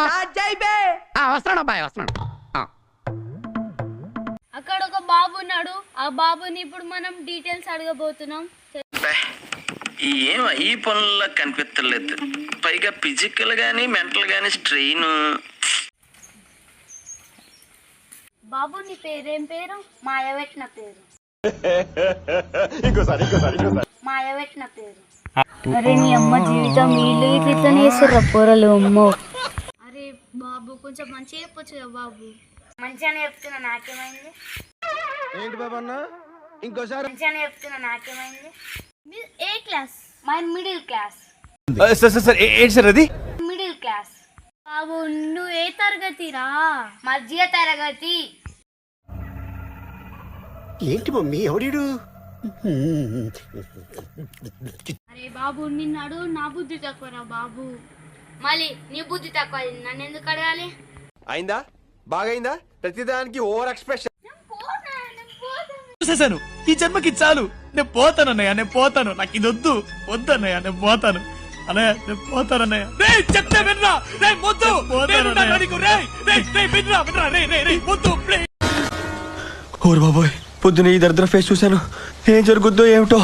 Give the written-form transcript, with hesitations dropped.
వస్తున్నాడు అబ్బాయి వస్తున్నాడు. అక్కడ ఒక బాబు ఉన్నాడు. ఆ బాబుని ఇప్పుడు మనం డీటెయిల్స్ అడగబోతున్నాం. ఏం ఈ పనుల్లో కనిపించలేదు, పైగా ఫిజికల్ గానీ మెంటల్ గానీ స్ట్రెయిన్. బాబు నీ పేరేం పేరు? మాయవెట్టిన పేరు. మాయవెట్టిన పేరు. అరే నీ అమ్మ జీవితం వీళ్ళు ఇట్లనే వేస్తుర్రా పోరలు. అమ్మో అరే బాబు కొంచెం మంచిగా చెప్పొచ్చు కదా బాబు. మంచిగానే చెప్తున్నా, నాకేమైంది? ఏంటి బాబన్న ఇంకోసారి? మంచిగానే చెప్తున్నా, నాకేమైంది? ఏ class? My middle class. Sir ఏంటి సార్ అది? Middle class. బాబు నువ్వు ఏ తరగతిరా? మధ్య తరగతి. ఏంటి మమ్మీ ఎవడీడు? అరే బాబు నిన్నాడు, నా బుద్ధి తక్కువరా బాబు. మళ్ళీ నీ బుద్ధి తక్కువ, నన్ను ఎందుకు అడగాలి? అయిందా? బాగైందా? ప్రతిదానికి ఓవర్ ఎక్స్ప్రెషన్. చూసేసాను, ఈ జన్మకి చాలు. నేను పోతాను అన్నయ్య, నేను పోతాను. నాకు ఇది వద్దు వద్దన్నయ్య, నేను పోతాను అన్నయ్య, నేను పోతాను అన్నయ్య. చెప్తే వినరా? వద్దు ఓరు బాబోయ్, పొద్దున ఈ దరిద్ర ఫేస్ చూశాను. ఏం జరుగుద్దో ఏమిటో.